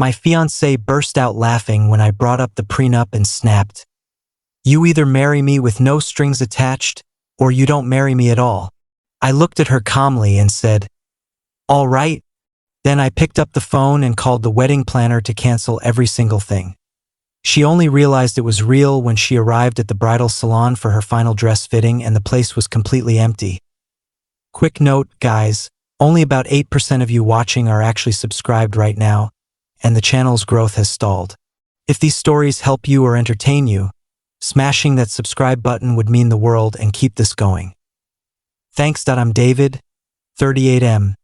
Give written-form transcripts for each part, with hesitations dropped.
My fiancé burst out laughing when I brought up the prenup and snapped, "You either marry me with no strings attached, or you don't marry me at all." I looked at her calmly and said, "All right." Then I picked up the phone and called the wedding planner to cancel every single thing. She only realized it was real when she arrived at the bridal salon for her final dress fitting and the place was completely empty. Quick note, guys, only about 8% of you watching are actually subscribed right now, and the channel's growth has stalled. If these stories help you or entertain you, smashing that subscribe button would mean the world and keep this going. Thanks. I'm David, 38M,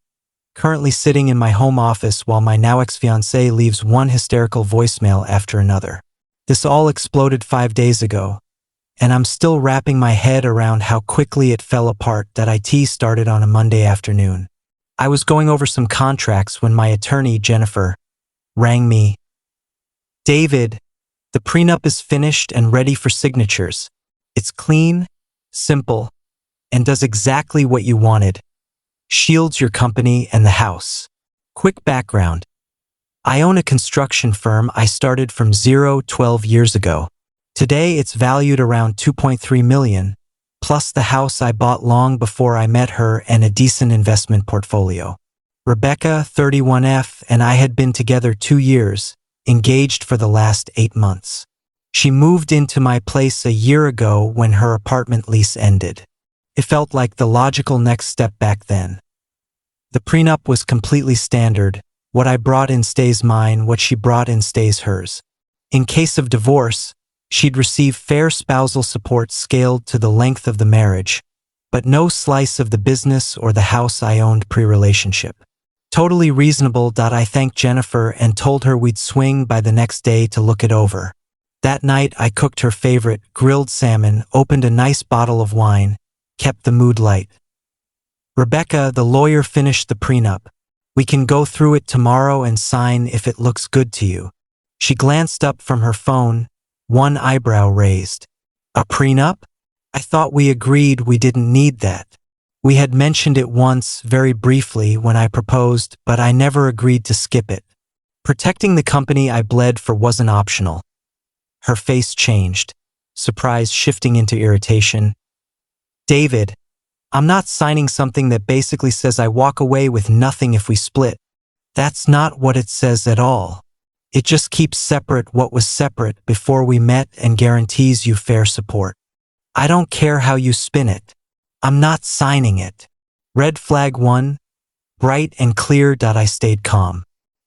currently sitting in my home office while my now ex-fiancé leaves one hysterical voicemail after another. This all exploded 5 days ago, and I'm still wrapping my head around how quickly it fell apart. That IT started on a Monday afternoon. I was going over some contracts when my attorney, Jennifer, rang me. "David, the prenup is finished and ready for signatures. It's clean, simple, and does exactly what you wanted. Shields your company and the house." Quick background. I own a construction firm I started from zero 12 years ago. Today it's valued around $2.3 million, plus the house I bought long before I met her and a decent investment portfolio. Rebecca, 31F, and I had been together 2 years, engaged for the last 8 months. She moved into my place a year ago when her apartment lease ended. It felt like the logical next step back then. The prenup was completely standard. What I brought in stays mine, what she brought in stays hers. In case of divorce, she'd receive fair spousal support scaled to the length of the marriage, but no slice of the business or the house I owned pre-relationship. Totally reasonable. I thanked Jennifer and told her we'd swing by the next day to look it over. That night I cooked her favorite, grilled salmon, opened a nice bottle of wine, kept the mood light. "Rebecca, the lawyer finished the prenup. We can go through it tomorrow and sign if it looks good to you." She glanced up from her phone, one eyebrow raised. "A prenup? I thought we agreed we didn't need that." We had mentioned it once, very briefly, when I proposed, but I never agreed to skip it. Protecting the company I bled for wasn't optional. Her face changed, surprise shifting into irritation. "David, I'm not signing something that basically says I walk away with nothing if we split. That's not what it says at all. It just keeps separate what was separate before we met and guarantees you fair support. I don't care how you spin it. I'm not signing it." Red flag 1, bright and clear. I stayed calm.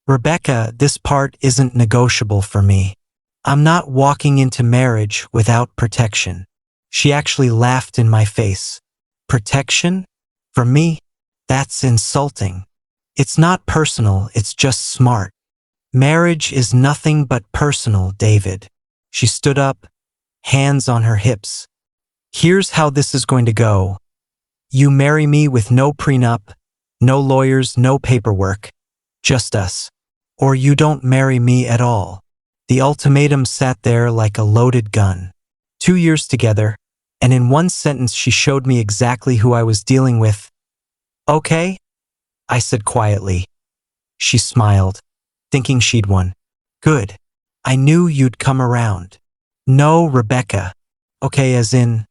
"Rebecca, this part isn't negotiable for me. I'm not walking into marriage without protection." She actually laughed in my face. "Protection? For me? That's insulting. It's not personal, it's just smart. Marriage is nothing but personal, David." She stood up, hands on her hips. "Here's how this is going to go. You marry me with no prenup, no lawyers, no paperwork, just us. Or you don't marry me at all." The ultimatum sat there like a loaded gun. 2 years together, and in one sentence she showed me exactly who I was dealing with. "Okay," I said quietly. She smiled, thinking she'd won. "Good. I knew you'd come around." "No, Rebecca. Okay, as in,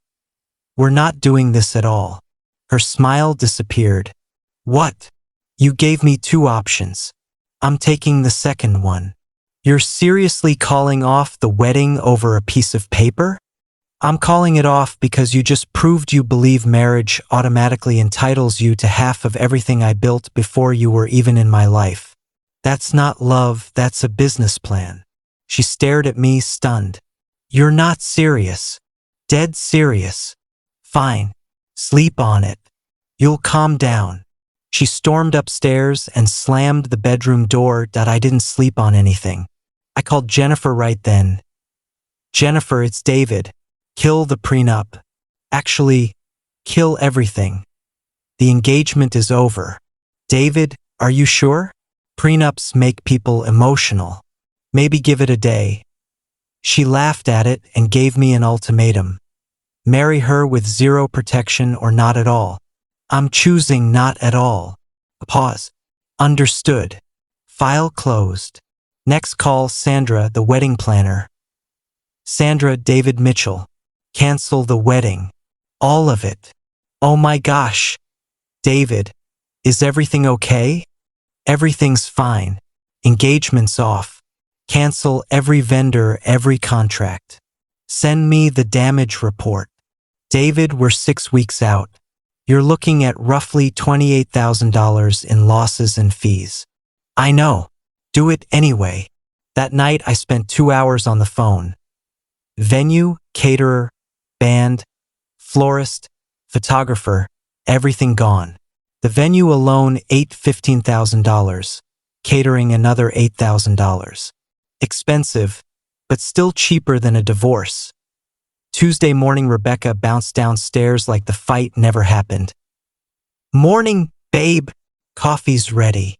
we're not doing this at all." Her smile disappeared. "What? You gave me 2 options. I'm taking the second one. You're seriously calling off the wedding over a piece of paper?" "I'm calling it off because you just proved you believe marriage automatically entitles you to half of everything I built before you were even in my life. That's not love, that's a business plan." She stared at me, stunned. "You're not serious." "Dead serious." "Fine. Sleep on it. You'll calm down." She stormed upstairs and slammed the bedroom door. I didn't sleep on anything. I called Jennifer right then. "Jennifer, it's David. Kill the prenup. Actually, kill everything. The engagement is over." "David, are you sure? Prenups make people emotional. Maybe give it a day." She laughed at it and gave me an ultimatum. Marry her with 0 protection or not at all. "I'm choosing not at all." A pause. "Understood. File closed." Next call, Sandra, the wedding planner. Sandra, David Mitchell. Cancel the wedding. All of it. Oh my gosh. David, is everything okay? Everything's fine. Engagement's off. Cancel every vendor, every contract. Send me the damage report. David, we're 6 weeks out. You're looking at roughly $28,000 in losses and fees. I know. Do it anyway. That night I spent 2 hours on the phone. Venue, caterer, band, florist, photographer, everything gone. The venue alone ate $15,000, catering another $8,000. Expensive, but still cheaper than a divorce. Tuesday morning, Rebecca bounced downstairs like the fight never happened. Morning, babe. Coffee's ready.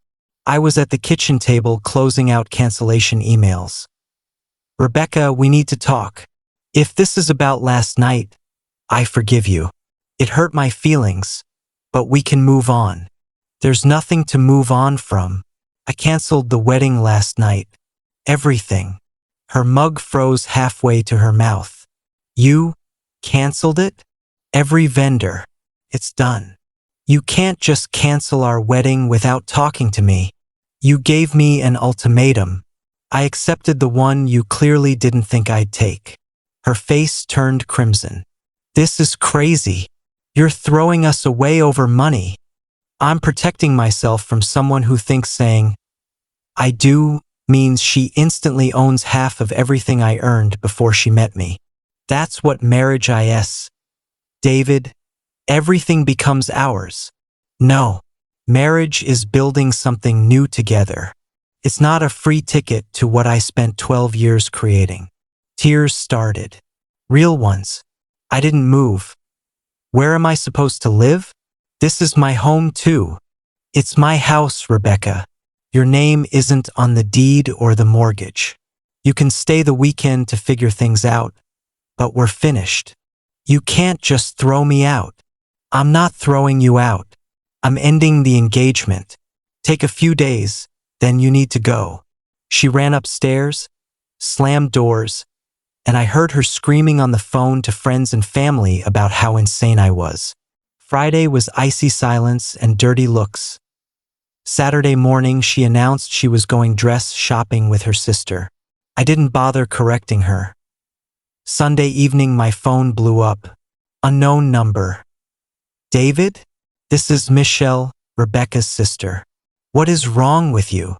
I was at the kitchen table closing out cancellation emails. Rebecca, we need to talk. If this is about last night, I forgive you. It hurt my feelings, but we can move on. There's nothing to move on from. I canceled the wedding last night. Everything. Her mug froze halfway to her mouth. You canceled it? Every vendor. It's done. You can't just cancel our wedding without talking to me. You gave me an ultimatum. I accepted the one you clearly didn't think I'd take. Her face turned crimson. This is crazy. You're throwing us away over money. I'm protecting myself from someone who thinks saying, I do, means she instantly owns half of everything I earned before she met me. That's what marriage is. David, everything becomes ours. No, marriage is building something new together. It's not a free ticket to what I spent 12 years creating. Tears started. Real ones. I didn't move. Where am I supposed to live? This is my home too. It's my house, Rebecca. Your name isn't on the deed or the mortgage. You can stay the weekend to figure things out, but we're finished. You can't just throw me out. I'm not throwing you out. I'm ending the engagement. Take a few days, then you need to go. She ran upstairs, slammed doors, and I heard her screaming on the phone to friends and family about how insane I was. Friday was icy silence and dirty looks. Saturday morning, she announced she was going dress shopping with her sister. I didn't bother correcting her. Sunday evening, my phone blew up. Unknown number. David? This is Michelle, Rebecca's sister. What is wrong with you?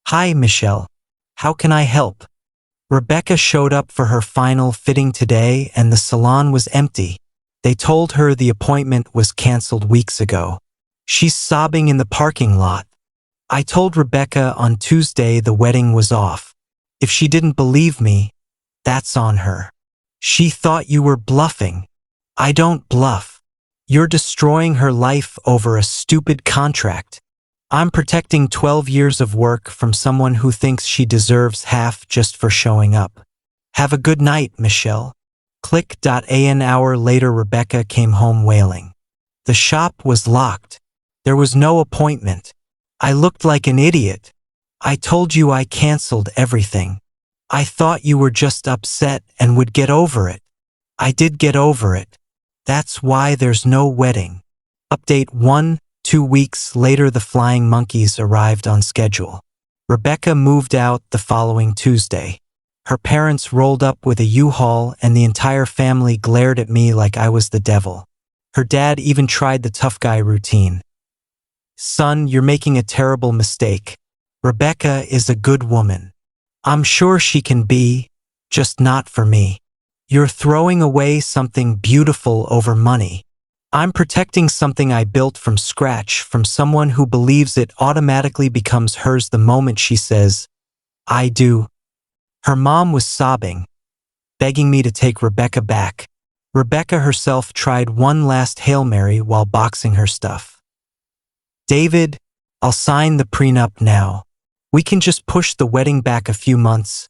Hi, Michelle. How can I help? Rebecca showed up for her final fitting today and the salon was empty. They told her the appointment was canceled weeks ago. She's sobbing in the parking lot. I told Rebecca on Tuesday the wedding was off. If she didn't believe me, that's on her. She thought you were bluffing. I don't bluff. You're destroying her life over a stupid contract. I'm protecting 12 years of work from someone who thinks she deserves half just for showing up. Have a good night, Michelle. Click. An hour later, Rebecca came home wailing. The shop was locked. There was no appointment. I looked like an idiot. I told you I canceled everything. I thought you were just upset and would get over it. I did get over it. That's why there's no wedding. Update 1. 2 weeks later, the flying monkeys arrived on schedule. Rebecca moved out the following Tuesday. Her parents rolled up with a U-Haul and the entire family glared at me like I was the devil. Her dad even tried the tough guy routine. Son, you're making a terrible mistake. Rebecca is a good woman. I'm sure she can be, just not for me. You're throwing away something beautiful over money. I'm protecting something I built from scratch from someone who believes it automatically becomes hers the moment she says, I do. Her mom was sobbing, begging me to take Rebecca back. Rebecca herself tried one last Hail Mary while boxing her stuff. David, I'll sign the prenup now. We can just push the wedding back a few months.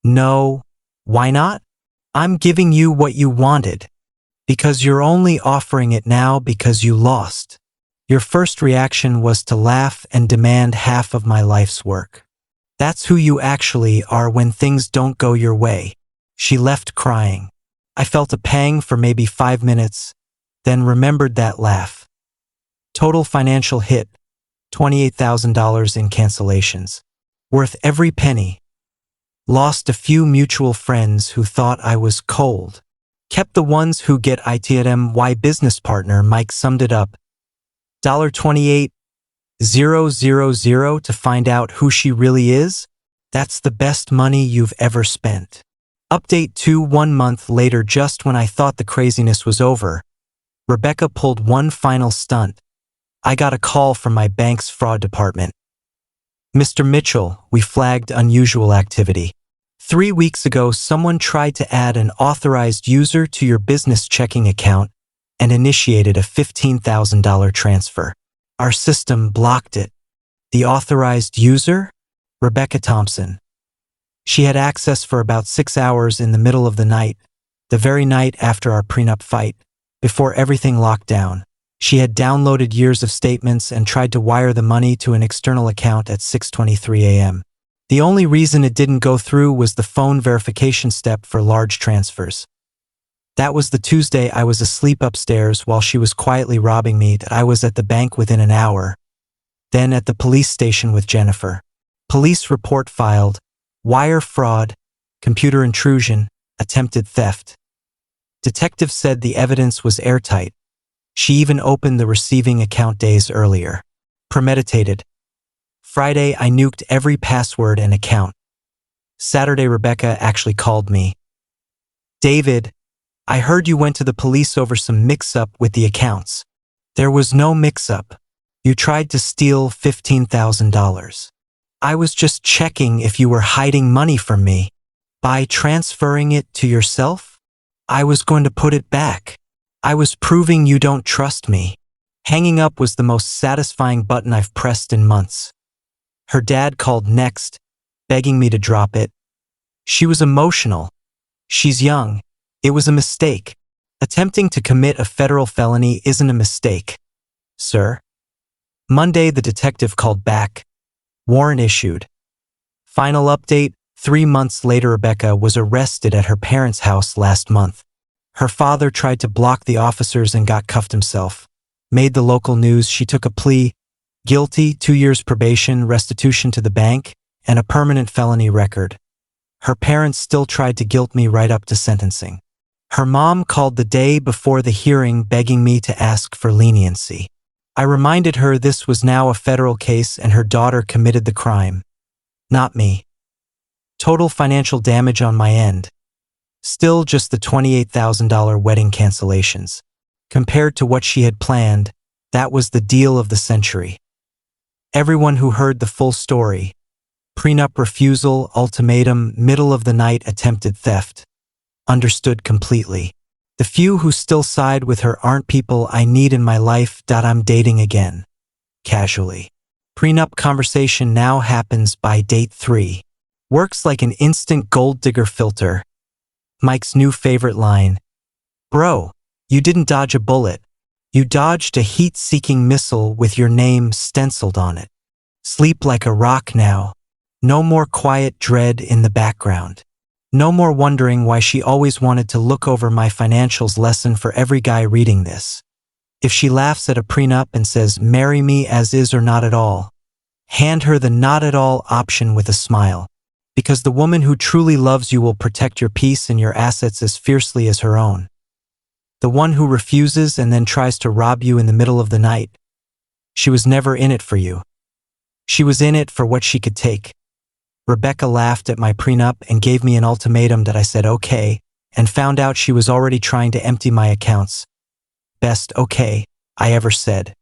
No, why not? I'm giving you what you wanted. Because you're only offering it now because you lost. Your first reaction was to laugh and demand half of my life's work. That's who you actually are when things don't go your way. She left crying. I felt a pang for maybe 5 minutes, then remembered that laugh. Total financial hit, $28,000 in cancellations. Worth every penny. Lost a few mutual friends who thought I was cold. Kept the ones who get it. My business partner Mike summed it up. $28,000 to find out who she really is? That's the best money you've ever spent. Update 2 1 month later, just when I thought the craziness was over, Rebecca pulled one final stunt. I got a call from my bank's fraud department. Mr. Mitchell, we flagged unusual activity. 3 weeks ago, someone tried to add an authorized user to your business checking account and initiated a $15,000 transfer. Our system blocked it. The authorized user? Rebecca Thompson. She had access for about 6 hours in the middle of the night, the very night after our prenup fight, before everything locked down. She had downloaded years of statements and tried to wire the money to an external account at 6:23 a.m. The only reason it didn't go through was the phone verification step for large transfers. That was the Tuesday I was asleep upstairs while she was quietly robbing me. That I was at the bank within an hour, then at the police station with Jennifer. Police report filed, wire fraud, computer intrusion, attempted theft. Detective said the evidence was airtight. She even opened the receiving account days earlier. Premeditated. Friday, I nuked every password and account. Saturday, Rebecca actually called me. David, I heard you went to the police over some mix-up with the accounts. There was no mix-up. You tried to steal $15,000. I was just checking if you were hiding money from me. By transferring it to yourself, I was going to put it back. I was proving you don't trust me. Hanging up was the most satisfying button I've pressed in months. Her dad called next, begging me to drop it. She was emotional. She's young. It was a mistake. Attempting to commit a federal felony isn't a mistake, sir. Monday, the detective called back. Warrant issued. Final update, 3 months later, Rebecca was arrested at her parents' house last month. Her father tried to block the officers and got cuffed himself. Made the local news. She took a plea, guilty, 2 years probation, restitution to the bank, and a permanent felony record. Her parents still tried to guilt me right up to sentencing. Her mom called the day before the hearing begging me to ask for leniency. I reminded her this was now a federal case and her daughter committed the crime, not me. Total financial damage on my end. Still just the $28,000 wedding cancellations. Compared to what she had planned, that was the deal of the century. Everyone who heard the full story, prenup refusal, ultimatum, middle of the night attempted theft, understood completely. The few who still side with her aren't people I need in my life. I'm dating again. Casually. Prenup conversation now happens by date 3. Works like an instant gold digger filter. Mike's new favorite line. Bro, you didn't dodge a bullet. You dodged a heat-seeking missile with your name stenciled on it. Sleep like a rock now. No more quiet dread in the background. No more wondering why she always wanted to look over my financials. Lesson for every guy reading this. If she laughs at a prenup and says, marry me as is or not at all, hand her the not at all option with a smile. Because the woman who truly loves you will protect your peace and your assets as fiercely as her own. The one who refuses and then tries to rob you in the middle of the night, she was never in it for you. She was in it for what she could take. Rebecca laughed at my prenup and gave me an ultimatum that I said okay, and found out she was already trying to empty my accounts. Best okay I ever said.